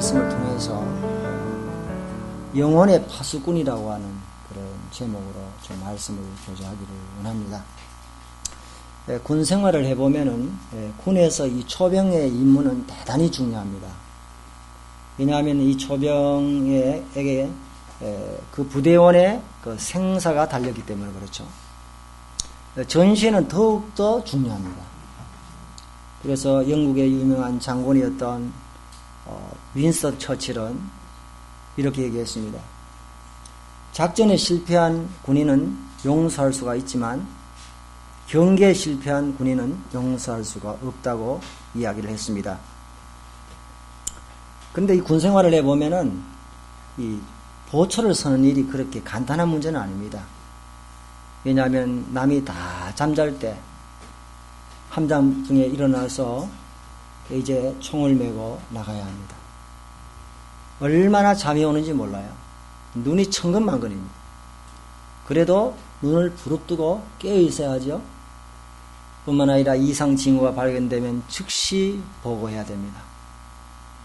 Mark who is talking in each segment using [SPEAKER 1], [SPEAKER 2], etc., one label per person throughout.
[SPEAKER 1] 말씀을 통해서 영혼의 파수꾼이라고 하는 그런 제목으로 좀 말씀을 교제하기를 원합니다. 군 생활을 해보면은 군에서 이 초병의 임무는 대단히 중요합니다. 왜냐하면 이 초병에게 그 부대원의 그 생사가 달렸기 때문에 그렇죠. 전시에는 더욱더 중요합니다. 그래서 영국의 유명한 장군이었던 윈스턴 처칠은 이렇게 얘기했습니다. 작전에 실패한 군인은 용서할 수가 있지만 경계에 실패한 군인은 용서할 수가 없다고 이야기를 했습니다. 그런데 이 군생활을 해보면은 이 보초를 서는 일이 그렇게 간단한 문제는 아닙니다. 왜냐하면 남이 다 잠잘 때 함잠중에 일어나서 이제 총을 메고 나가야 합니다. 얼마나 잠이 오는지 몰라요. 눈이 천근만근입니다. 그래도 눈을 부릅뜨고 깨어 있어야죠. 뿐만 아니라 이상 징후가 발견되면 즉시 보고해야 됩니다.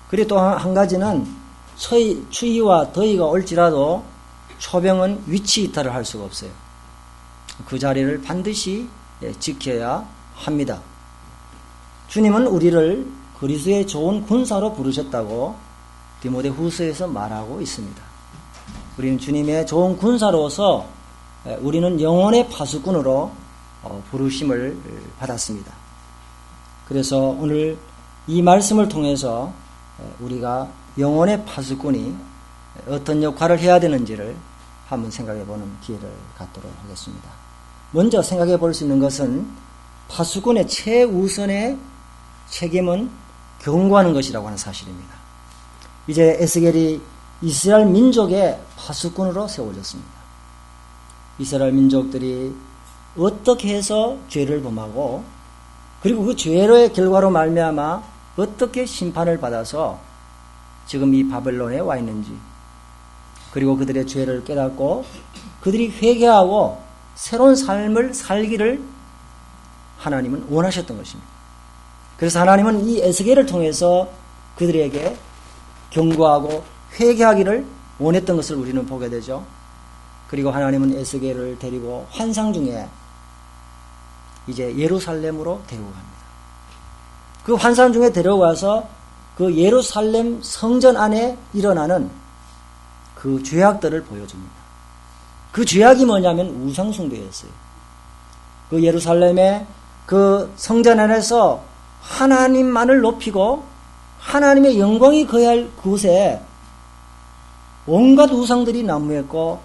[SPEAKER 1] 그리고 또 한 가지는 추위와 더위가 올지라도 초병은 위치 이탈을 할 수가 없어요. 그 자리를 반드시 지켜야 합니다. 주님은 우리를 그리스도의 좋은 군사로 부르셨다고 디모데후서에서 말하고 있습니다. 우리는 주님의 좋은 군사로서 우리는 영혼의 파수꾼으로 부르심을 받았습니다. 그래서 오늘 이 말씀을 통해서 우리가 영혼의 파수꾼이 어떤 역할을 해야 되는지를 한번 생각해 보는 기회를 갖도록 하겠습니다. 먼저 생각해 볼 수 있는 것은 파수꾼의 최우선의 책임은 경고하는 것이라고 하는 사실입니다. 이제 에스겔이 이스라엘 민족의 파수꾼으로 세워졌습니다. 이스라엘 민족들이 어떻게 해서 죄를 범하고 그리고 그 죄의 결과로 말미암아 어떻게 심판을 받아서 지금 이 바벨론에 와 있는지, 그리고 그들의 죄를 깨닫고 그들이 회개하고 새로운 삶을 살기를 하나님은 원하셨던 것입니다. 그래서 하나님은 이 에스겔을 통해서 그들에게 경고하고 회개하기를 원했던 것을 우리는 보게 되죠. 그리고 하나님은 에스겔을 데리고 환상 중에 이제 예루살렘으로 데리고 갑니다. 그 환상 중에 데려가서 그 예루살렘 성전 안에 일어나는 그 죄악들을 보여줍니다. 그 죄악이 뭐냐면 우상숭배였어요. 그 예루살렘의 그 성전 안에서 하나님만을 높이고 하나님의 영광이 거할 곳에 온갖 우상들이 난무했고,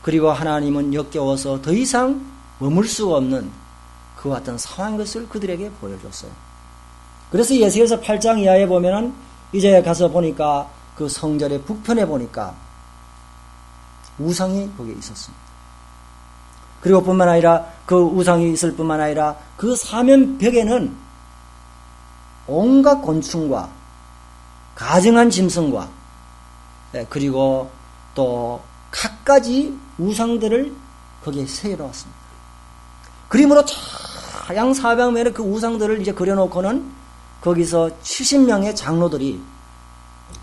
[SPEAKER 1] 그리고 하나님은 역겨워서 더 이상 머물 수가 없는 그와 같은 상황인 것을 그들에게 보여줬어요. 그래서 에스겔서 8장 이하에 보면은 이제 가서 보니까 그 성전의 북편에 보니까 우상이 거기에 있었습니다. 그리고 뿐만 아니라 그 우상이 있을 뿐만 아니라 그 사면벽에는 온갖 곤충과 가증한 짐승과 그리고 또 갖가지 우상들을 거기에 새겨놓았습니다. 그림으로 양 사방면에 그 우상들을 이제 그려놓고는 거기서 70명의 장로들이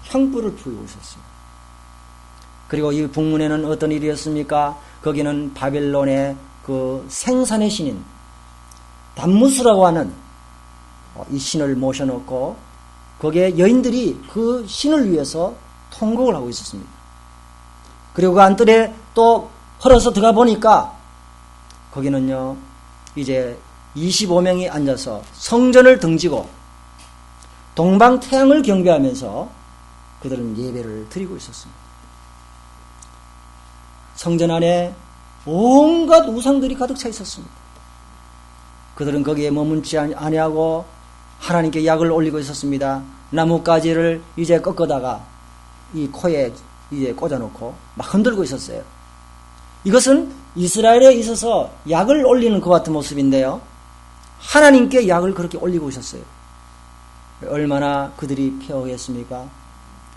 [SPEAKER 1] 향불을 피우고 있었습니다. 그리고 이 북문에는 어떤 일이었습니까? 거기는 바벨론의 그 생산의 신인 담무스라고 하는 이 신을 모셔놓고 거기에 여인들이 그 신을 위해서 통곡을 하고 있었습니다. 그리고 그 안뜰에 또 걸어서 들어가 보니까 거기는요 이제 25명이 앉아서 성전을 등지고 동방 태양을 경배하면서 그들은 예배를 드리고 있었습니다. 성전 안에 온갖 우상들이 가득 차 있었습니다. 그들은 거기에 머문지 아니하고 하나님께 약을 올리고 있었습니다. 나뭇가지를 이제 꺾어다가 이 코에 이제 꽂아놓고 막 흔들고 있었어요. 이것은 이스라엘에 있어서 약을 올리는 것 같은 모습인데요. 하나님께 약을 그렇게 올리고 있었어요. 얼마나 그들이 폐허했습니까?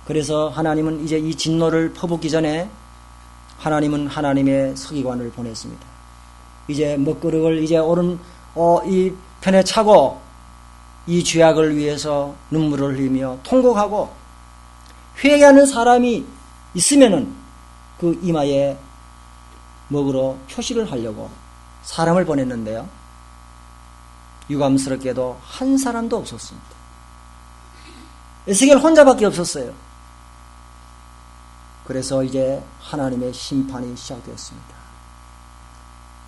[SPEAKER 1] 그래서 하나님은 이제 이 진노를 퍼붓기 전에 하나님은 하나님의 서기관을 보냈습니다. 이제 먹그릇을 이제 오른 이 편에 차고 이 죄악을 위해서 눈물을 흘리며 통곡하고 회개하는 사람이 있으면은 그 이마에 먹으러 표시를 하려고 사람을 보냈는데요. 유감스럽게도 한 사람도 없었습니다. 에스겔 혼자밖에 없었어요. 그래서 이제 하나님의 심판이 시작되었습니다.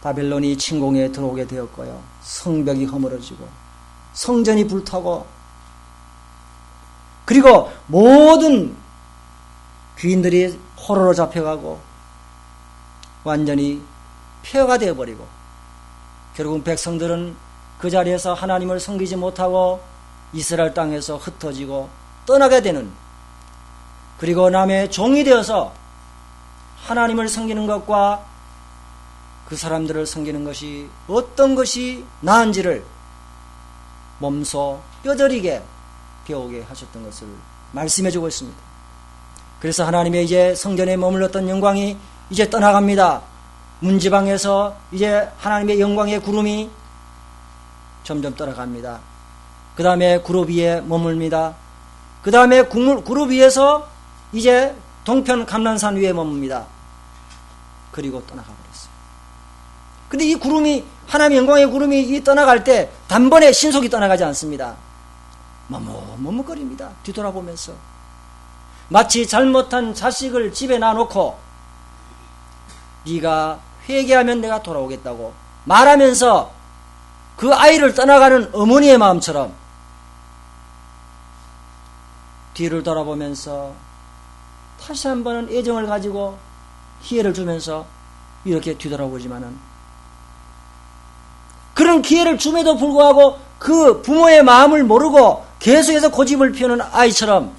[SPEAKER 1] 바벨론이 침공에 들어오게 되었고요. 성벽이 허물어지고 성전이 불타고 그리고 모든 귀인들이 포로로 잡혀가고 완전히 폐허가 되어버리고 결국은 백성들은 그 자리에서 하나님을 섬기지 못하고 이스라엘 땅에서 흩어지고 떠나게 되는, 그리고 남의 종이 되어서 하나님을 섬기는 것과 그 사람들을 섬기는 것이 어떤 것이 나은지를 몸소 뼈저리게 배우게 하셨던 것을 말씀해 주고 있습니다. 그래서 하나님의 이제 성전에 머물렀던 영광이 이제 떠나갑니다. 문지방에서 이제 하나님의 영광의 구름이 점점 떠나갑니다. 그 다음에 그룹 위에 머물니다. 그 다음에 그룹 위에서 이제 동편 감난산 위에 머뭅니다. 그리고 떠나가 버렸어요. 근데 이 구름이, 하나님의 영광의 구름이 이 떠나갈 때 단번에 신속히 떠나가지 않습니다. 머뭇거립니다. 뒤돌아보면서 마치 잘못한 자식을 집에 놔놓고 네가 회개하면 내가 돌아오겠다고 말하면서 그 아이를 떠나가는 어머니의 마음처럼 뒤를 돌아보면서 다시 한번은 애정을 가지고 기회를 주면서 이렇게 뒤돌아보지만은, 그런 기회를 줌에도 불구하고 그 부모의 마음을 모르고 계속해서 고집을 피우는 아이처럼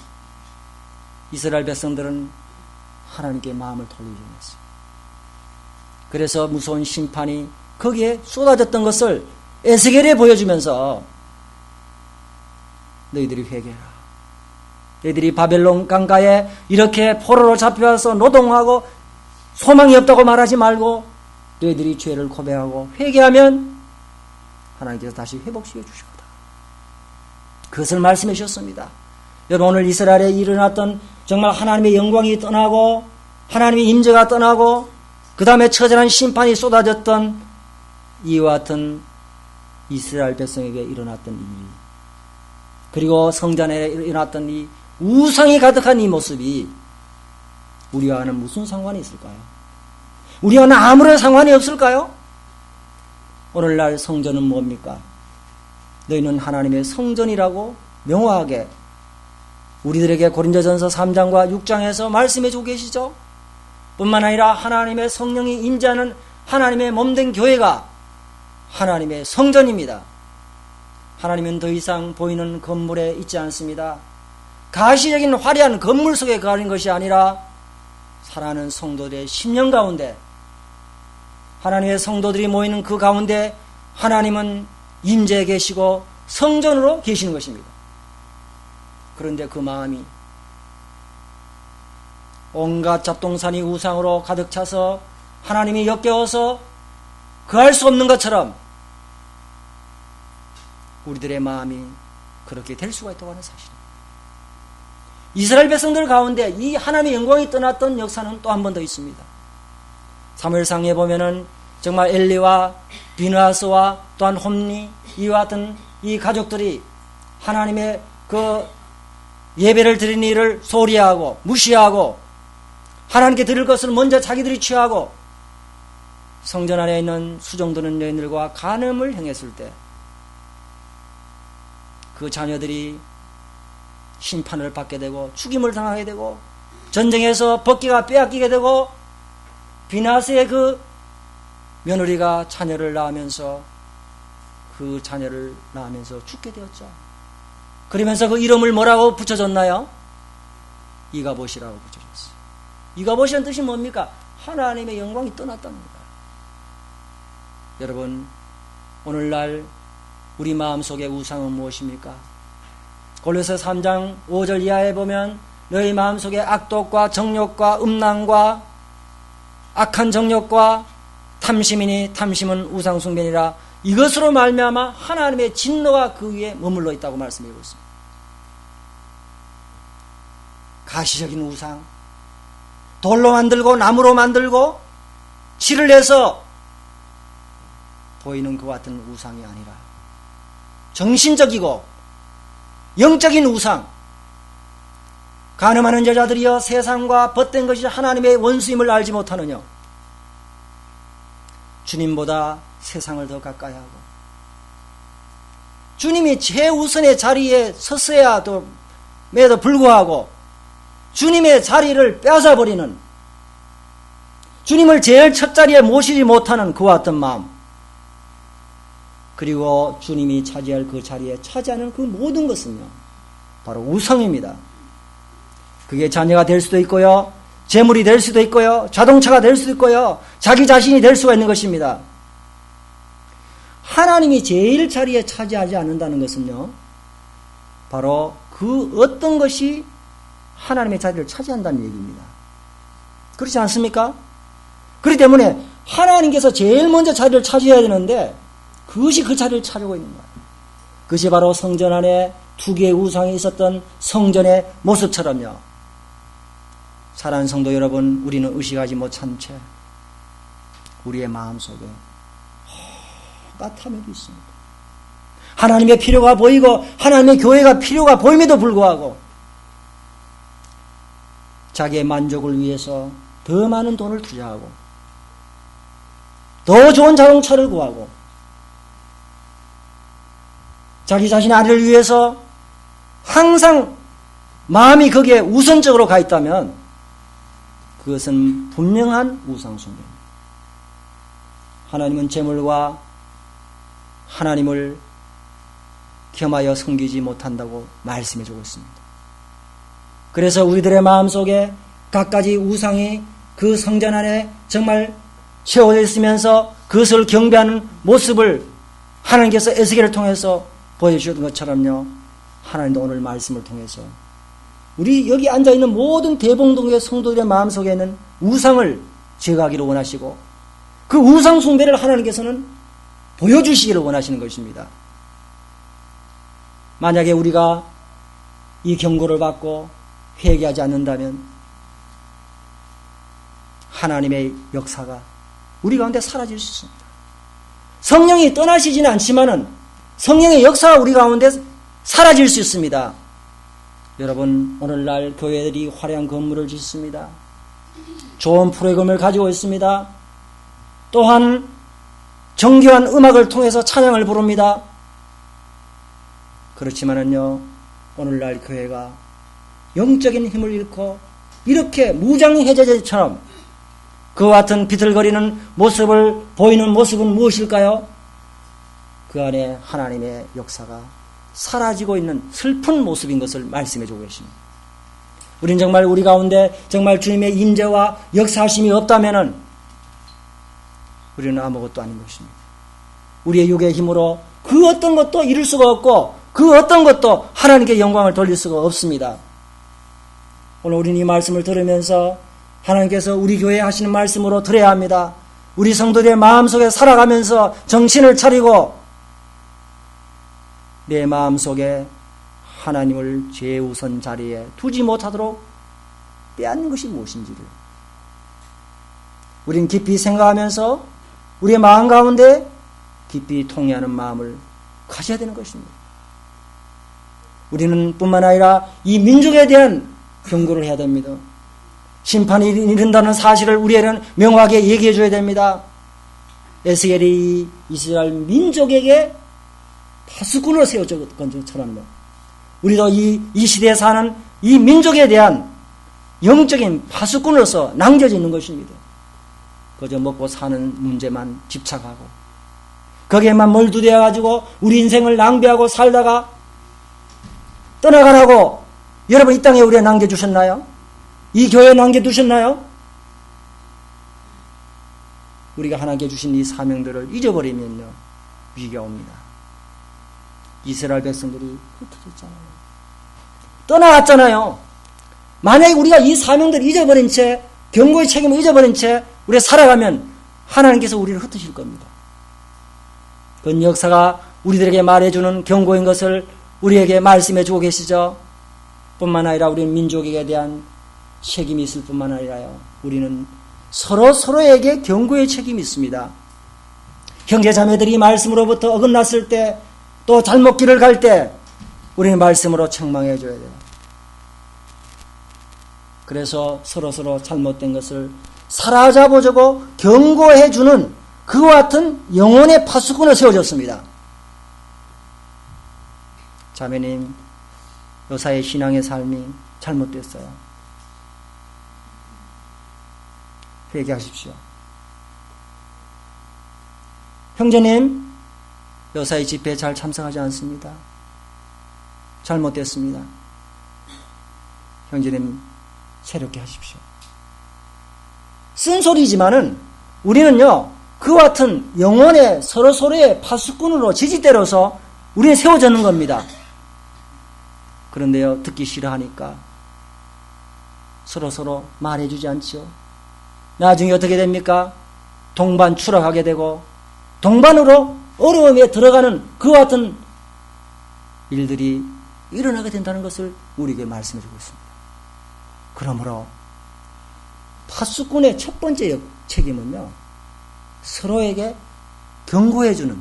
[SPEAKER 1] 이스라엘 백성들은 하나님께 마음을 돌리지 않았어요. 그래서 무서운 심판이 거기에 쏟아졌던 것을 에스겔에 보여주면서 너희들이 회개해라. 너희들이 바벨론 강가에 이렇게 포로로 잡혀와서 노동하고 소망이 없다고 말하지 말고 너희들이 죄를 고백하고 회개하면 하나님께서 다시 회복시켜 주실 거다. 그것을 말씀해 주셨습니다. 여러분, 오늘 이스라엘에 일어났던 정말 하나님의 영광이 떠나고 하나님의 임재가 떠나고 그 다음에 처절한 심판이 쏟아졌던 이와 같은 이스라엘 백성에게 일어났던 일, 그리고 성전에 일어났던 이 우상이 가득한 이 모습이 우리와는 무슨 상관이 있을까요? 우리와는 아무런 상관이 없을까요? 오늘날 성전은 뭡니까? 너희는 하나님의 성전이라고 명확하게 우리들에게 고린도전서 3장과 6장에서 말씀해 주고 계시죠? 뿐만 아니라 하나님의 성령이 임재하는 하나님의 몸된 교회가 하나님의 성전입니다. 하나님은 더 이상 보이는 건물에 있지 않습니다. 가시적인 화려한 건물 속에 가는 것이 아니라 살아가는 성도들의 심령 가운데, 하나님의 성도들이 모이는 그 가운데 하나님은 임재해 계시고 성전으로 계시는 것입니다. 그런데 그 마음이 온갖 잡동사니 우상으로 가득 차서 하나님이 역겨워서 그할 수 없는 것처럼 우리들의 마음이 그렇게 될 수가 있다고 하는 사실입니다. 이스라엘 백성들 가운데 이 하나님의 영광이 떠났던 역사는 또 한 번 더 있습니다. 사무엘상에 보면은 정말 엘리와 비느하스와 또한 홈리, 이와 같은 이 가족들이 하나님의 그 예배를 드리는 일을 소홀히 하고 무시하고 하나님께 드릴 것을 먼저 자기들이 취하고 성전 안에 있는 수종드는 여인들과 간음을 행했을 때 그 자녀들이 심판을 받게 되고 죽임을 당하게 되고 전쟁에서 벗기가 빼앗기게 되고 비나스의 그 며느리가 자녀를 낳으면서 그 자녀를 낳으면서 죽게 되었죠. 그러면서 그 이름을 뭐라고 붙여줬나요? 이가봇이라고 붙여줬어요. 이가봇이라는 뜻이 뭡니까? 하나님의 영광이 떠났다는 거예요. 여러분, 오늘날 우리 마음속의 우상은 무엇입니까? 골로새 3장 5절 이하에 보면 너희 마음속에 악독과 정욕과 음란과 악한 정욕과 탐심이니 탐심은 우상숭배니라. 이것으로 말미암아 하나님의 진노가 그 위에 머물러 있다고 말씀하고 있습니다. 가시적인 우상, 돌로 만들고 나무로 만들고 칠을 내서 보이는 그와 같은 우상이 아니라 정신적이고 영적인 우상, 간음하는 여자들이여 세상과 벗된 것이 하나님의 원수임을 알지 못하느냐. 주님보다 세상을 더 가까이 하고 주님이 최우선의 자리에 섰어야 에도 불구하고 주님의 자리를 뺏어버리는, 주님을 제일 첫 자리에 모시지 못하는 그와 같은 마음, 그리고 주님이 차지할 그 자리에 차지하는 그 모든 것은요 바로 우상입니다. 그게 자녀가 될 수도 있고요, 재물이 될 수도 있고요, 자동차가 될 수도 있고요, 자기 자신이 될 수가 있는 것입니다. 하나님이 제일 자리에 차지하지 않는다는 것은요 바로 그 어떤 것이 하나님의 자리를 차지한다는 얘기입니다. 그렇지 않습니까? 그렇기 때문에 하나님께서 제일 먼저 자리를 차지해야 되는데 그것이 그 자리를 차지하고 있는 거예요. 그것이 바로 성전 안에 두 개의 우상이 있었던 성전의 모습처럼요, 사랑하는 성도 여러분, 우리는 의식하지 못한 채 우리의 마음속에 까탐에도 있습니다. 하나님의 필요가 보이고 하나님의 교회가 필요가 보임에도 불구하고 자기의 만족을 위해서 더 많은 돈을 투자하고 더 좋은 자동차를 구하고 자기 자신의 아내를 위해서 항상 마음이 거기에 우선적으로 가 있다면 그것은 분명한 우상숭배입니다. 하나님은 재물과 하나님을 겸하여 섬기지 못한다고 말씀해 주고 있습니다. 그래서 우리들의 마음속에 갖가지 우상이 그 성전 안에 정말 채워져 있으면서 그것을 경배하는 모습을 하나님께서 에스겔을 통해서 보여주셨던 것처럼요, 하나님도 오늘 말씀을 통해서 우리 여기 앉아있는 모든 대봉동의 성도들의 마음속에는 우상을 제거하기를 원하시고 그 우상 숭배를 하나님께서는 보여주시기를 원하시는 것입니다. 만약에 우리가 이 경고를 받고 회개하지 않는다면 하나님의 역사가 우리 가운데 사라질 수 있습니다. 성령이 떠나시지는 않지만은 성령의 역사가 우리 가운데 사라질 수 있습니다. 여러분, 오늘날 교회들이 화려한 건물을 짓습니다. 좋은 프로그램을 가지고 있습니다. 또한 정교한 음악을 통해서 찬양을 부릅니다. 그렇지만은요, 오늘날 교회가 영적인 힘을 잃고 이렇게 무장해제제처럼 그와 같은 비틀거리는 모습을 보이는 모습은 무엇일까요? 그 안에 하나님의 역사가 사라지고 있는 슬픈 모습인 것을 말씀해 주고 계십니다. 우린 정말 우리 가운데 정말 주님의 임재와 역사하심이 없다면은 우리는 아무것도 아닌 것입니다. 우리의 육의 힘으로 그 어떤 것도 이룰 수가 없고 그 어떤 것도 하나님께 영광을 돌릴 수가 없습니다. 오늘 우리는 이 말씀을 들으면서 하나님께서 우리 교회에 하시는 말씀으로 들어야 합니다. 우리 성도들의 마음속에 살아가면서 정신을 차리고 내 마음속에 하나님을 최우선 자리에 두지 못하도록 빼앗는 것이 무엇인지를 우린 깊이 생각하면서 우리의 마음 가운데 깊이 통회하는 마음을 가져야 되는 것입니다. 우리는 뿐만 아니라 이 민족에 대한 경고를 해야 됩니다. 심판이 이른다는 사실을 우리에게는 명확하게 얘기해 줘야 됩니다. 에스겔이 이스라엘 민족에게 파수꾼을 세워준 것처럼요, 우리도 이 시대에 사는 이 민족에 대한 영적인 파수꾼으로서 남겨져 있는 것입니다. 그저 먹고 사는 문제만 집착하고 거기에만 몰두되어 가지고 우리 인생을 낭비하고 살다가 떠나가라고 여러분 이 땅에 우리에 남겨주셨나요? 이 교회에 남겨두셨나요? 우리가 하나님께 주신 이 사명들을 잊어버리면요, 위기가 옵니다. 이스라엘 백성들이 흩어졌잖아요. 떠나갔잖아요. 만약에 우리가 이 사명들을 잊어버린 채, 경고의 책임을 잊어버린 채 우리가 살아가면 하나님께서 우리를 흩으실 겁니다. 그건 역사가 우리들에게 말해주는 경고인 것을 우리에게 말씀해 주고 계시죠. 뿐만 아니라 우리는 민족에게 대한 책임이 있을 뿐만 아니라요. 우리는 서로에게 경고의 책임이 있습니다. 형제 자매들이 말씀으로부터 어긋났을 때, 또 잘못 길을 갈 때 우리는 말씀으로 책망해 줘야 돼요. 그래서 서로 잘못된 것을 사라잡아주고 경고해 주는 그와 같은 영혼의 파수꾼을 세워줬습니다. 자매님, 요사의 신앙의 삶이 잘못됐어요. 회개하십시오. 형제님, 요사의 집회에 잘 참석하지 않습니다. 잘못됐습니다. 형제님, 새롭게 하십시오. 쓴소리지만은 우리는요, 그와 같은 영혼의 서로의 파수꾼으로 지지대로서 우리는 세워졌는 겁니다. 그런데요, 듣기 싫어하니까 서로 말해주지 않지요. 나중에 어떻게 됩니까? 동반 추락하게 되고 동반으로 어려움에 들어가는 그와 같은 일들이 일어나게 된다는 것을 우리에게 말씀해주고 있습니다. 그러므로 파수꾼의 첫 번째 책임은요, 서로에게 경고해주는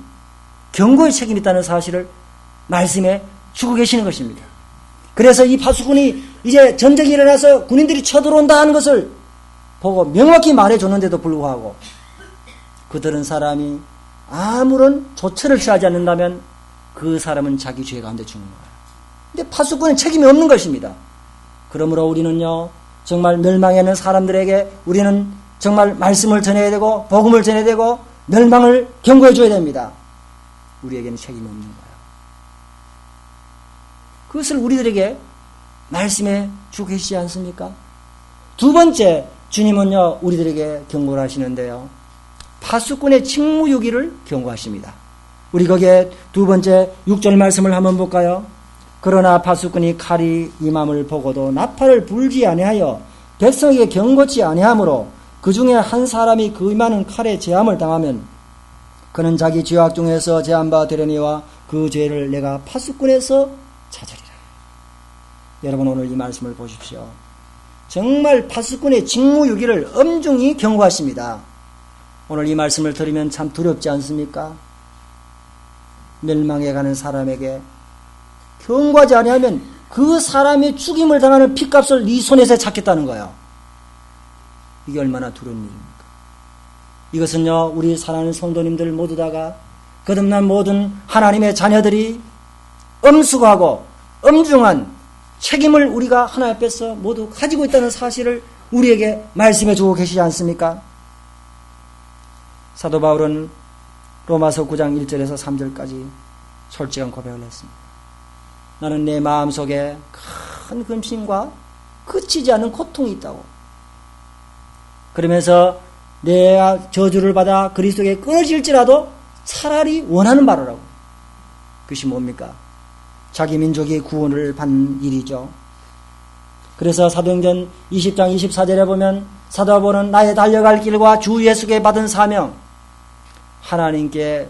[SPEAKER 1] 경고의 책임이 있다는 사실을 말씀해 주고 계시는 것입니다. 그래서 이 파수꾼이 이제 전쟁이 일어나서 군인들이 쳐들어온다 하는 것을 보고 명확히 말해줬는데도 불구하고 그들은 사람이 아무런 조처를 취하지 않는다면 그 사람은 자기 죄 가운데 죽는 거예요. 근데 파수꾼은 책임이 없는 것입니다. 그러므로 우리는요, 정말 멸망하는 사람들에게 우리는 정말 말씀을 전해야 되고 복음을 전해야 되고 멸망을 경고해 줘야 됩니다. 우리에게는 책임이 없는 거예요. 그것을 우리들에게 말씀해 주고 계시지 않습니까? 두 번째, 주님은요, 우리들에게 경고를 하시는데요, 파수꾼의 직무유기를 경고하십니다. 우리 거기에 두 번째 6절 말씀을 한번 볼까요? 그러나 파수꾼이 칼이 임함을 보고도 나팔을 불지 아니하여 백성에게 경고치 아니하므로 그 중에 한 사람이 그 임하는 칼에 제함을 당하면 그는 자기 죄악 중에서 제함바 되려니와 그 죄를 내가 파수꾼에서 찾으리라. 여러분, 오늘 이 말씀을 보십시오. 정말 파수꾼의 직무유기를 엄중히 경고하십니다. 오늘 이 말씀을 들으면 참 두렵지 않습니까? 멸망해 가는 사람에게 경고하지 아니하면 그 사람이 죽임을 당하는 핏값을 네 손에서 찾겠다는 거예요. 이게 얼마나 두려운 일입니까? 이것은요, 우리 사랑하는 성도님들 모두 다가 거듭난 모든 하나님의 자녀들이 엄숙하고 엄중한 책임을 우리가 하나님 앞에서 모두 가지고 있다는 사실을 우리에게 말씀해 주고 계시지 않습니까? 사도 바울은 로마서 9장 1절에서 3절까지 솔직한 고백을 했습니다. 나는 내 마음속에 큰 근심과 그치지 않는 고통이 있다고. 그러면서 내가 저주를 받아 그리스도에게 끊어질지라도 차라리 원하는 바로라고. 그것이 뭡니까? 자기 민족이 구원을 받는 일이죠. 그래서 사도행전 20장 24절에 보면 사도 바울은 나의 달려갈 길과 주 예수께 받은 사명, 하나님께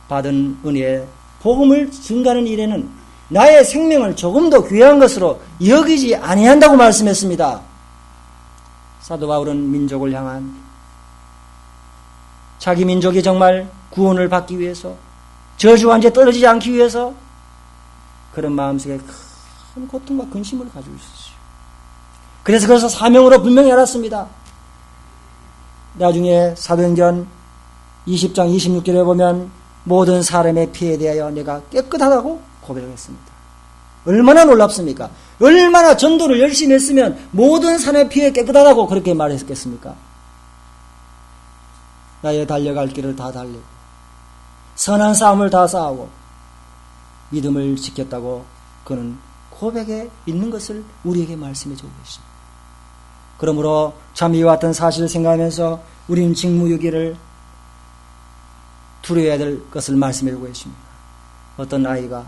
[SPEAKER 1] 받은 은혜에 복음을 증가하는 일에는 나의 생명을 조금 더 귀한 것으로 여기지 아니한다고 말씀했습니다. 사도 바울은 민족을 향한, 자기 민족이 정말 구원을 받기 위해서, 저주와 이제 떨어지지 않기 위해서 그런 마음속에 큰 고통과 근심을 가지고 있었어요. 그래서 그것을 사명으로 분명히 알았습니다. 나중에 사도행전 20장 26절에 보면 모든 사람의 피에 대하여 내가 깨끗하다고 고백했습니다. 얼마나 놀랍습니까? 얼마나 전도를 열심히 했으면 모든 사람의 피에 깨끗하다고 그렇게 말했겠습니까? 나의 달려갈 길을 다 달리고 선한 싸움을 다 싸우고 믿음을 지켰다고 그는 고백에 있는 것을 우리에게 말씀해 주고 계십니다. 그러므로 참 이와 같은 사실을 생각하면서 우리는 직무유기를 두려워해야 될 것을 말씀해 주고 계십니다. 어떤 아이가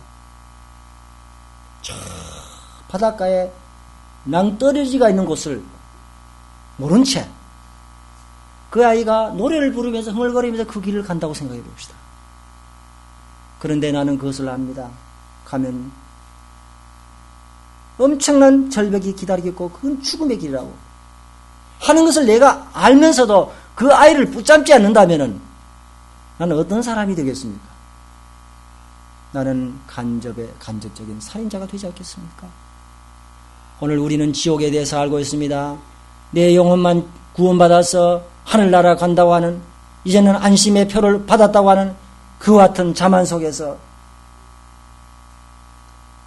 [SPEAKER 1] 저 바닷가에 낭떠러지가 있는 곳을 모른 채 그 아이가 노래를 부르면서 흥얼거리면서 그 길을 간다고 생각해 봅시다. 그런데 나는 그것을 압니다. 가면 엄청난 절벽이 기다리고 있고 그건 죽음의 길이라고 하는 것을 내가 알면서도 그 아이를 붙잡지 않는다면 나는 어떤 사람이 되겠습니까? 나는 간접적인 살인자가 되지 않겠습니까? 오늘 우리는 지옥에 대해서 알고 있습니다. 내 영혼만 구원받아서 하늘나라 간다고 하는, 이제는 안심의 표를 받았다고 하는 그와 같은 자만 속에서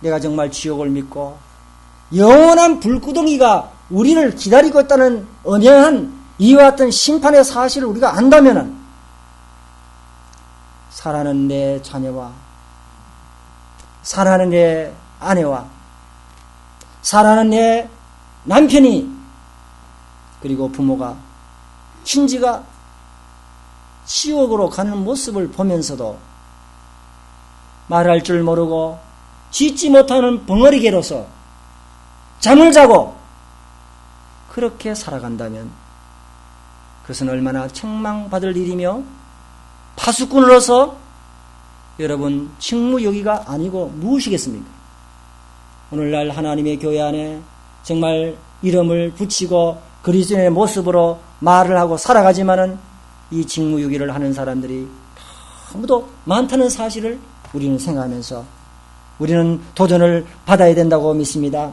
[SPEAKER 1] 내가 정말 지옥을 믿고 영원한 불구덩이가 우리를 기다리고 있다는 엄연한 이와 같은 심판의 사실을 우리가 안다면 사랑하는 내 자녀와 사랑하는 내 아내와 사랑하는 내 남편이 그리고 부모가 친지가 지옥으로 가는 모습을 보면서도 말할 줄 모르고 짓지 못하는 벙어리개로서 잠을 자고 그렇게 살아간다면 그것은 얼마나 책망받을 일이며 파수꾼으로서 여러분 직무유기가 아니고 무엇이겠습니까? 오늘날 하나님의 교회 안에 정말 이름을 붙이고 그리스도인의 모습으로 말을 하고 살아가지만은 이 직무유기를 하는 사람들이 너무도 많다는 사실을 우리는 생각하면서 우리는 도전을 받아야 된다고 믿습니다.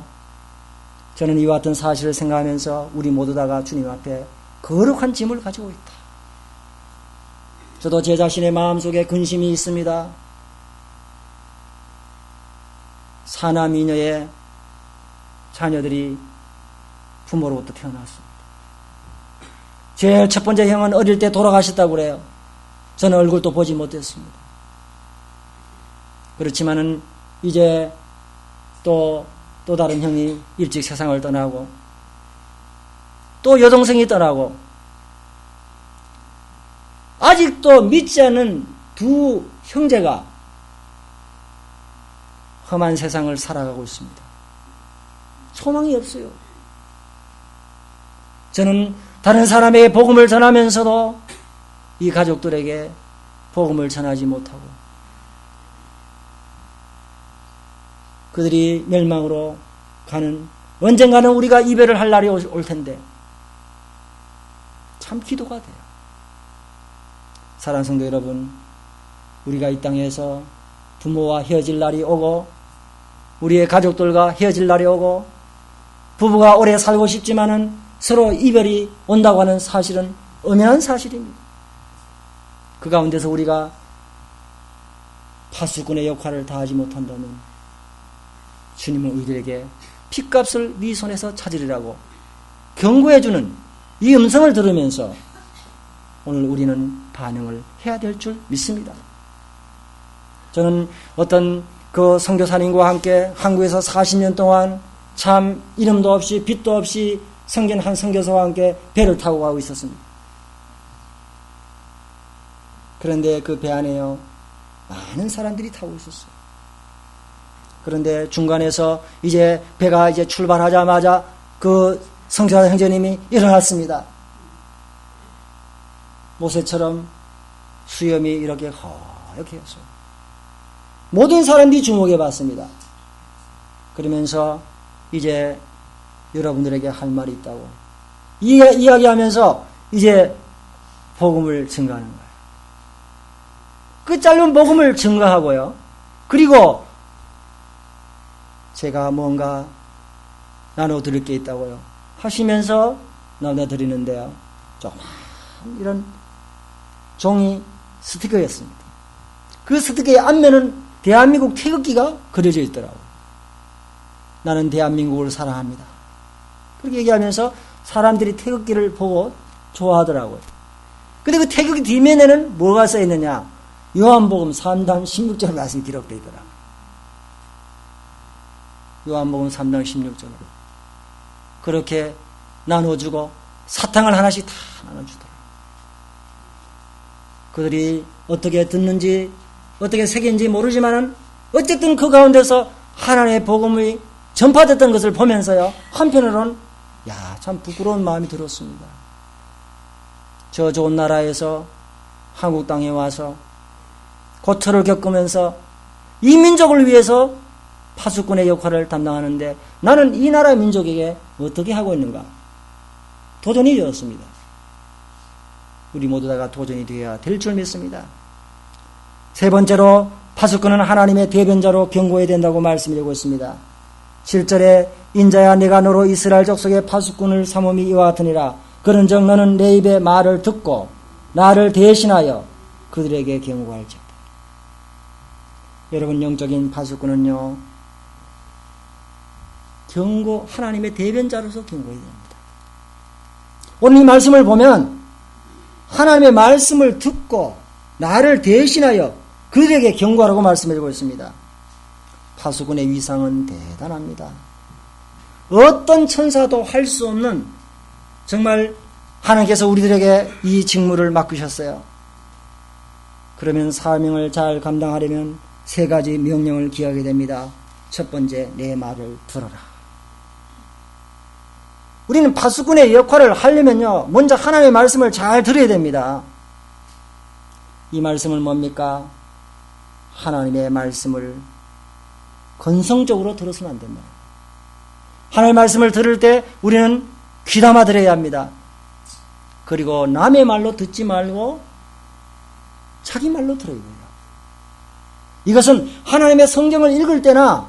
[SPEAKER 1] 저는 이와 같은 사실을 생각하면서 우리 모두 다가 주님 앞에 거룩한 짐을 가지고 있다. 저도 제 자신의 마음속에 근심이 있습니다. 사남이녀의 자녀들이 부모로부터 태어났습니다. 제일 첫 번째 형은 어릴 때 돌아가셨다고 그래요. 저는 얼굴도 보지 못했습니다. 그렇지만은 이제 또 다른 형이 일찍 세상을 떠나고 또 여동생이 떠나고 아직도 믿지 않는 두 형제가 험한 세상을 살아가고 있습니다. 소망이 없어요. 저는 다른 사람에게 복음을 전하면서도 이 가족들에게 복음을 전하지 못하고 그들이 멸망으로 가는, 언젠가는 우리가 이별을 할 날이 올 텐데 참 기도가 돼요. 사랑하는 성도 여러분, 우리가 이 땅에서 부모와 헤어질 날이 오고 우리의 가족들과 헤어질 날이 오고 부부가 오래 살고 싶지만은 서로 이별이 온다고 하는 사실은 엄연한 사실입니다. 그 가운데서 우리가 파수꾼의 역할을 다하지 못한다면 주님은 우리에게 핏값을 네 손에서 찾으리라고 경고해주는 이 음성을 들으면서 오늘 우리는 반응을 해야 될 줄 믿습니다. 저는 어떤 그 선교사님과 함께 한국에서 40년 동안 참 이름도 없이 빛도 없이 성ген 한 선교사와 함께 배를 타고 가고 있었습니다. 그런데 그 배 안에요 많은 사람들이 타고 있었어요. 그런데 중간에서 이제 배가 이제 출발하자마자 그 선교사 형제님이 일어났습니다. 모세처럼 수염이 이렇게 허옇게 해서 모든 사람들이 주목해 봤습니다. 그러면서 이제 여러분들에게 할 말이 있다고 이야기하면서 이제 복음을 증거하는 거예요. 그 짧은 복음을 증거하고요. 그리고 제가 뭔가 나눠드릴 게 있다고요 하시면서 나눠드리는데요. 조그만 이런 종이 스티커였습니다. 그 스티커의 앞면은 대한민국 태극기가 그려져 있더라고요. 나는 대한민국을 사랑합니다. 그렇게 얘기하면서 사람들이 태극기를 보고 좋아하더라고요. 근데 그 태극기 뒷면에는 뭐가 써 있느냐? 요한복음 3장 16절 말씀이 기록되어 있더라고요. 요한복음 3장 16절으로 그렇게 나눠주고 사탕을 하나씩 다 나눠주더라고요. 그들이 어떻게 듣는지 어떻게 새긴지 모르지만은 어쨌든 그 가운데서 하나님의 복음이 전파됐던 것을 보면서요 한편으로는 참 부끄러운 마음이 들었습니다. 저 좋은 나라에서 한국 땅에 와서 고초를 겪으면서 이 민족을 위해서 파수꾼의 역할을 담당하는데 나는 이 나라 민족에게 어떻게 하고 있는가? 도전이 되었습니다. 우리 모두 다가 도전이 되어야 될 줄 믿습니다. 세 번째로 파수꾼은 하나님의 대변자로 경고해야 된다고 말씀드리고 있습니다. 7절에 인자야 내가 너로 이스라엘 족속의 파수꾼을 삼음이 이와 같으니라. 그런즉 너는 내 입의 말을 듣고 나를 대신하여 그들에게 경고할지어다. 여러분, 영적인 파수꾼은요, 하나님의 대변자로서 경고해야 됩니다. 오늘 이 말씀을 보면 하나님의 말씀을 듣고 나를 대신하여 그들에게 경고하라고 말씀해주고 있습니다. 파수꾼의 위상은 대단합니다. 어떤 천사도 할 수 없는, 정말 하나님께서 우리들에게 이 직무를 맡기셨어요. 그러면 사명을 잘 감당하려면 세 가지 명령을 기하게 됩니다. 첫 번째, 내 말을 들어라. 우리는 파수꾼의 역할을 하려면요, 먼저 하나님의 말씀을 잘 들어야 됩니다. 이 말씀은 뭡니까? 하나님의 말씀을 건성적으로 들어서는 안 됩니다. 하나님의 말씀을 들을 때 우리는 귀담아 들어야 합니다. 그리고 남의 말로 듣지 말고 자기 말로 들어야 돼요. 이것은 하나님의 성경을 읽을 때나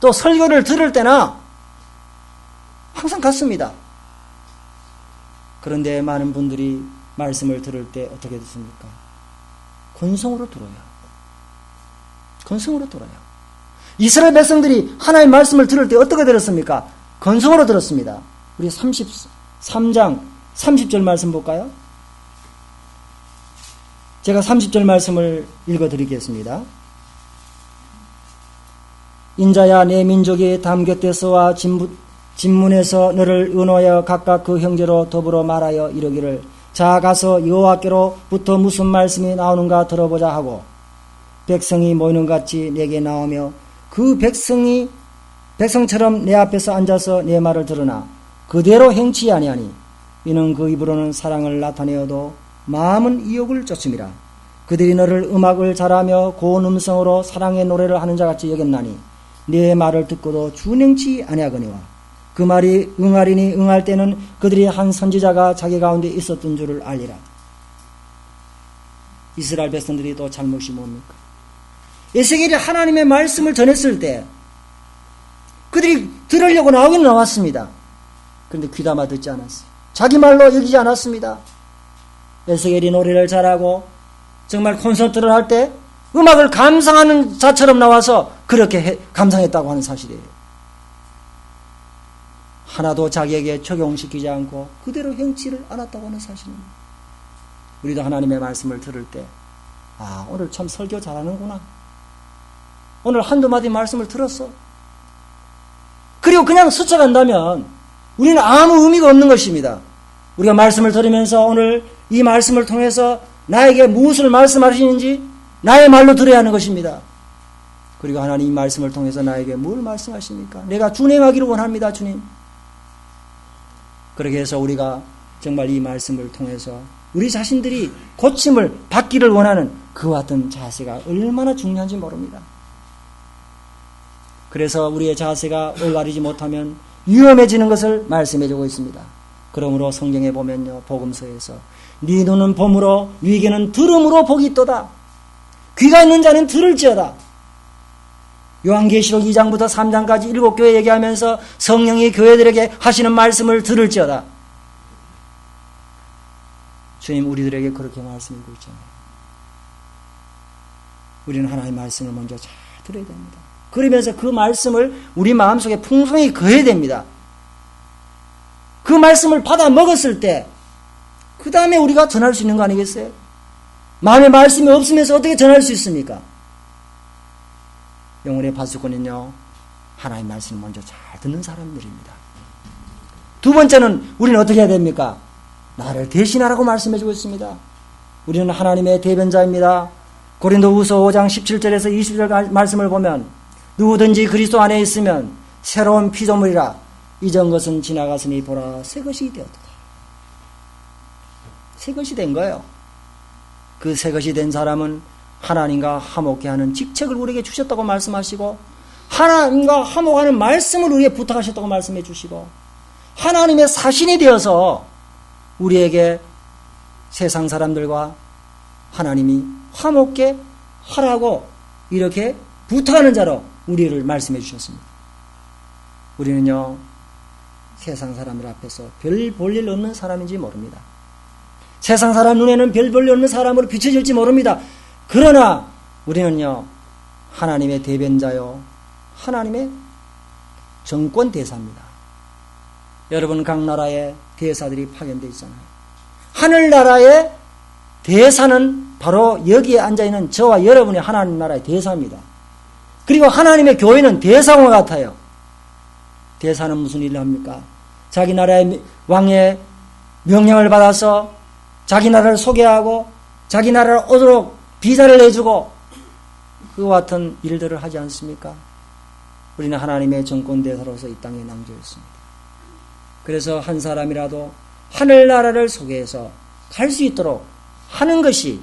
[SPEAKER 1] 또 설교를 들을 때나 항상 같습니다. 그런데 많은 분들이 말씀을 들을 때 어떻게 듣습니까? 건성으로 들어요. 건성으로 들어요. 이스라엘 백성들이 하나님의 말씀을 들을 때 어떻게 들었습니까? 건성으로 들었습니다. 우리 33장 30절 말씀 볼까요? 제가 30절 말씀을 읽어드리겠습니다. 인자야 내 민족이 담곁에서와 진문에서 너를 은호하여 각각 그 형제로 더불어 말하여 이르기를 자 가서 여호와께로부터 무슨 말씀이 나오는가 들어보자 하고 백성이 모이는 같이 내게 나오며 그 백성처럼 내 앞에서 앉아서 내 말을 들으나 그대로 행치 아니하니 이는 그 입으로는 사랑을 나타내어도 마음은 이욕을 쫓음이라. 그들이 너를 음악을 잘하며 고운 음성으로 사랑의 노래를 하는 자같이 여겼나니 네 말을 듣고도 준행치 아니하거니와 그 말이 응하리니 응할 때는 그들이 한 선지자가 자기 가운데 있었던 줄을 알리라. 이스라엘 백성들이 또 잘못이 뭡니까? 에스겔이 하나님의 말씀을 전했을 때 그들이 들으려고 나오긴 나왔습니다. 그런데 귀담아 듣지 않았어요. 자기 말로 여기지 않았습니다. 에스겔이 노래를 잘하고 정말 콘서트를 할 때 음악을 감상하는 자처럼 나와서 그렇게 감상했다고 하는 사실이에요. 하나도 자기에게 적용시키지 않고 그대로 행치를 않았다고 하는 사실입니다. 우리도 하나님의 말씀을 들을 때 오늘 참 설교 잘하는구나. 오늘 한두 마디 말씀을 들었어. 그리고 그냥 스쳐간다면 우리는 아무 의미가 없는 것입니다. 우리가 말씀을 들으면서 오늘 이 말씀을 통해서 나에게 무엇을 말씀하시는지 나의 말로 들어야 하는 것입니다. 그리고 하나님 이 말씀을 통해서 나에게 뭘 말씀하십니까? 내가 준행하기를 원합니다, 주님. 그렇게 해서 우리가 정말 이 말씀을 통해서 우리 자신들이 고침을 받기를 원하는 그와 같은 자세가 얼마나 중요한지 모릅니다. 그래서 우리의 자세가 올바르지 못하면 위험해지는 것을 말씀해주고 있습니다. 그러므로 성경에 보면요, 복음서에서 네 눈은 봄으로 네 귀는 들음으로 복이 있도다. 귀가 있는 자는 들을지어다. 요한계시록 2장부터 3장까지 7교회 얘기하면서 성령이 교회들에게 하시는 말씀을 들을지어다. 주님 우리들에게 그렇게 말씀하고 있잖아요. 우리는 하나님의 말씀을 먼저 잘 들어야 됩니다. 그러면서 그 말씀을 우리 마음속에 풍성히 거해야 됩니다. 그 말씀을 받아 먹었을 때 그 다음에 우리가 전할 수 있는 거 아니겠어요? 마음의 말씀이 없으면서 어떻게 전할 수 있습니까? 영혼의 파수꾼은요, 하나님의 말씀을 먼저 잘 듣는 사람들입니다. 두 번째는 우리는 어떻게 해야 됩니까? 나를 대신하라고 말씀해주고 있습니다. 우리는 하나님의 대변자입니다. 고린도후서 5장 17절에서 20절 말씀을 보면 누구든지 그리스도 안에 있으면 새로운 피조물이라 이전 것은 지나갔으니 보라 새 것이 되었다. 새 것이 된 거예요. 그 새 것이 된 사람은 하나님과 화목케 하는 직책을 우리에게 주셨다고 말씀하시고 하나님과 화목하는 말씀을 우리에게 부탁하셨다고 말씀해 주시고 하나님의 사신이 되어서 우리에게 세상 사람들과 하나님이 화목게 하라고 이렇게 부탁하는 자로 우리를 말씀해 주셨습니다. 우리는요, 세상 사람들 앞에서 별 볼 일 없는 사람인지 모릅니다. 세상 사람 눈에는 별 볼 일 없는 사람으로 비춰질지 모릅니다. 그러나 우리는요, 하나님의 대변자요, 하나님의 정권 대사입니다. 여러분, 각 나라에 대사들이 파견되어 있잖아요. 하늘나라의 대사는 바로 여기에 앉아있는 저와 여러분의 하나님 나라의 대사입니다. 그리고 하나님의 교회는 대사와 같아요. 대사는 무슨 일을 합니까? 자기 나라의 왕의 명령을 받아서 자기 나라를 소개하고 자기 나라를 오도록 비자를 내주고 그와 같은 일들을 하지 않습니까? 우리는 하나님의 정권 대사로서 이 땅에 낭주했습니다. 그래서 한 사람이라도 하늘나라를 소개해서 갈 수 있도록 하는 것이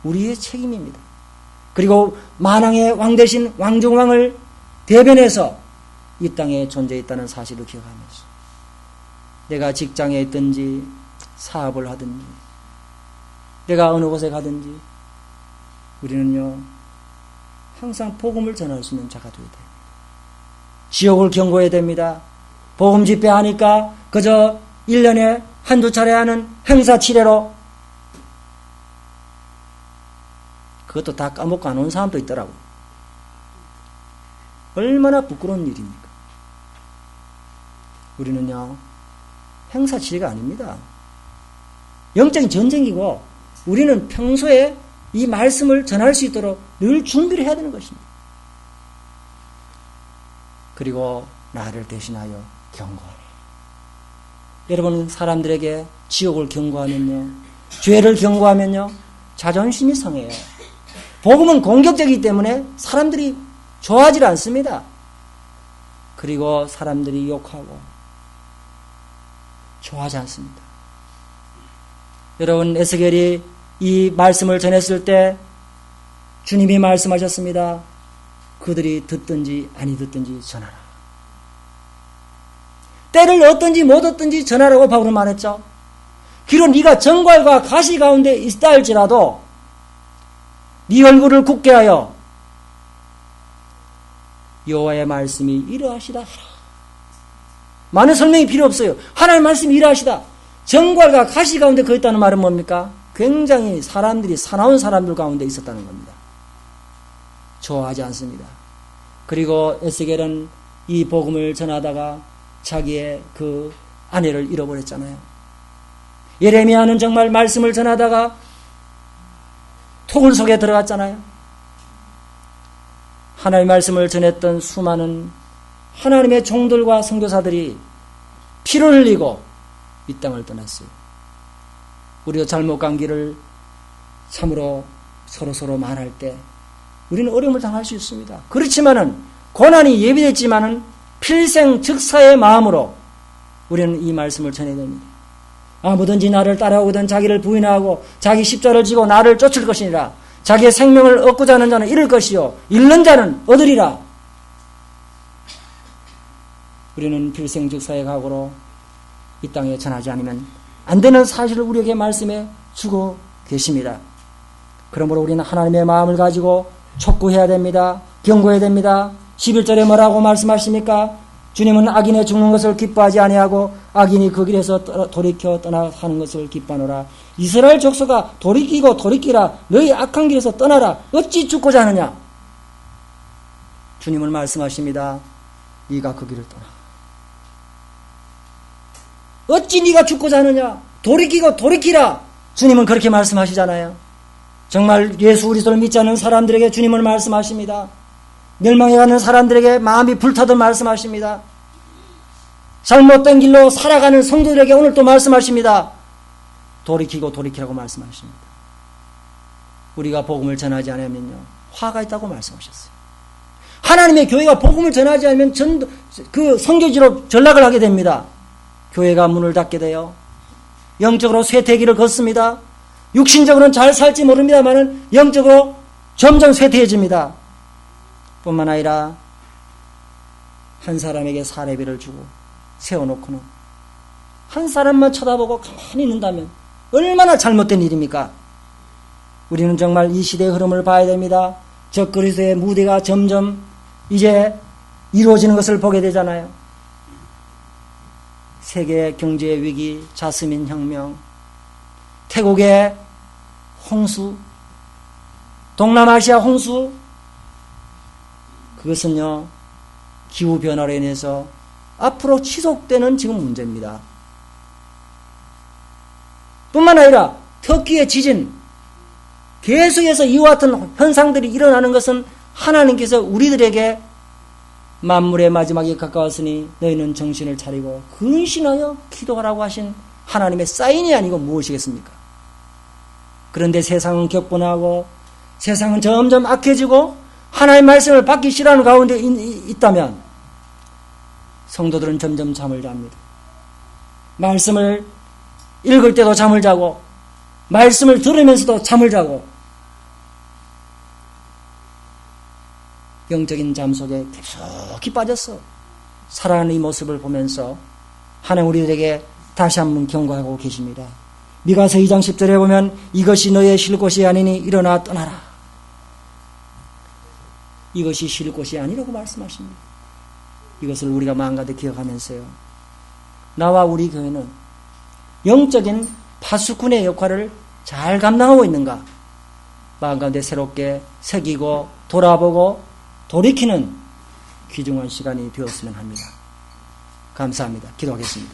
[SPEAKER 1] 우리의 책임입니다. 그리고 만왕의 왕 대신 왕중왕을 대변해서 이 땅에 존재했다는 사실을 기억하면서 내가 직장에 있든지 사업을 하든지 내가 어느 곳에 가든지 우리는요 항상 복음을 전할 수 있는 자가 되어야 됩니다. 지옥을 경고해야 됩니다. 복음 집회하니까 그저 1년에 한두 차례 하는 행사 치레로 그것도 다 까먹고 안 온 사람도 있더라고요. 얼마나 부끄러운 일입니까? 우리는요 행사 치레가 아닙니다. 영적인 전쟁이고 우리는 평소에 이 말씀을 전할 수 있도록 늘 준비를 해야 되는 것입니다. 그리고 나를 대신하여 경고하네. 여러분, 사람들에게 지옥을 경고하면요, 죄를 경고하면요, 자존심이 상해요. 복음은 공격적이기 때문에 사람들이 좋아하지 않습니다. 그리고 사람들이 욕하고 좋아하지 않습니다. 여러분, 에스겔이 이 말씀을 전했을 때 주님이 말씀하셨습니다. 그들이 듣든지 아니 듣든지 전하라. 때를 얻든지 못 얻든지 전하라고 바울은 말했죠. 비록 네가 정갈과 가시 가운데 있다 할지라도 네 얼굴을 굳게 하여 여호와의 말씀이 이러하시다 하라. 많은 설명이 필요 없어요. 하나님의 말씀이 이러하시다. 정갈과 가시 가운데 거 있다는 말은 뭡니까? 굉장히 사람들이 사나운 사람들 가운데 있었다는 겁니다. 좋아하지 않습니다. 그리고 에스겔은 이 복음을 전하다가 자기의 그 아내를 잃어버렸잖아요. 예레미야는 정말 말씀을 전하다가 토굴 속에 들어갔잖아요. 하나님의 말씀을 전했던 수많은 하나님의 종들과 선교사들이 피를 흘리고 이 땅을 떠났어요. 우리가 잘못 간 길을 참으로 서로 말할 때 우리는 어려움을 당할 수 있습니다. 그렇지만은 고난이 예비됐지만은 필생 즉사의 마음으로 우리는 이 말씀을 전해야 됩니다. 아무든지 나를 따라오거든 자기를 부인하고 자기 십자를 지고 나를 쫓을 것이니라. 자기의 생명을 얻고자 하는 자는 잃을 것이요 잃는 자는 얻으리라. 우리는 필생 즉사의 각오로 이 땅에 전하지 않으면 안 되는 사실을 우리에게 말씀해 주고 계십니다. 그러므로 우리는 하나님의 마음을 가지고 촉구해야 됩니다. 경고해야 됩니다. 11절에 뭐라고 말씀하십니까? 주님은 악인의 죽는 것을 기뻐하지 아니하고 악인이 그 길에서 돌이켜 떠나가는 것을 기뻐하노라. 이스라엘 족속아 돌이키고 돌이키라. 너희 악한 길에서 떠나라. 어찌 죽고자 하느냐? 주님은 말씀하십니다. 네가 그 길을 떠나. 어찌 네가 죽고자 하느냐? 돌이키고 돌이키라. 주님은 그렇게 말씀하시잖아요. 정말 예수 그리스도를 믿지 않는 사람들에게 주님은 말씀하십니다. 멸망해가는 사람들에게 마음이 불타듯 말씀하십니다. 잘못된 길로 살아가는 성도들에게 오늘 또 말씀하십니다. 돌이키고 돌이키라고 말씀하십니다. 우리가 복음을 전하지 않으면요 화가 있다고 말씀하셨어요. 하나님의 교회가 복음을 전하지 않으면 그 선교지로 전락을 하게 됩니다. 교회가 문을 닫게 돼요. 영적으로 쇠퇴기를 걷습니다. 육신적으로는 잘 살지 모릅니다만은 영적으로 점점 쇠퇴해집니다. 뿐만 아니라 한 사람에게 사례비를 주고 세워놓고는 한 사람만 쳐다보고 가만히 있는다면 얼마나 잘못된 일입니까? 우리는 정말 이 시대의 흐름을 봐야 됩니다. 적그리스도의 무대가 점점 이제 이루어지는 것을 보게 되잖아요. 세계 경제 위기, 자스민 혁명, 태국의 홍수, 동남아시아 홍수, 그것은요, 기후변화로 인해서 앞으로 지속되는 지금 문제입니다. 뿐만 아니라 터키의 지진, 계속해서 이와 같은 현상들이 일어나는 것은 하나님께서 우리들에게 만물의 마지막이 가까웠으니 너희는 정신을 차리고 근신하여 기도하라고 하신 하나님의 사인이 아니고 무엇이겠습니까? 그런데 세상은 격분하고 세상은 점점 악해지고 하나님의 말씀을 받기 싫어하는 가운데 있다면 성도들은 점점 잠을 잡니다. 말씀을 읽을 때도 잠을 자고 말씀을 들으면서도 잠을 자고 영적인 잠 속에 깊숙이 빠졌어. 살아가는 이 모습을 보면서 하나님 우리들에게 다시 한번 경고하고 계십니다. 미가서 2장 10절에 보면 이것이 너의 쉴 곳이 아니니 일어나 떠나라. 이것이 쉴 곳이 아니라고 말씀하십니다. 이것을 우리가 마음가득 기억하면서요. 나와 우리 교회는 영적인 파수꾼의 역할을 잘 감당하고 있는가? 마음가운데 새롭게 새기고 돌아보고 돌이키는 귀중한 시간이 되었으면 합니다. 감사합니다. 기도하겠습니다.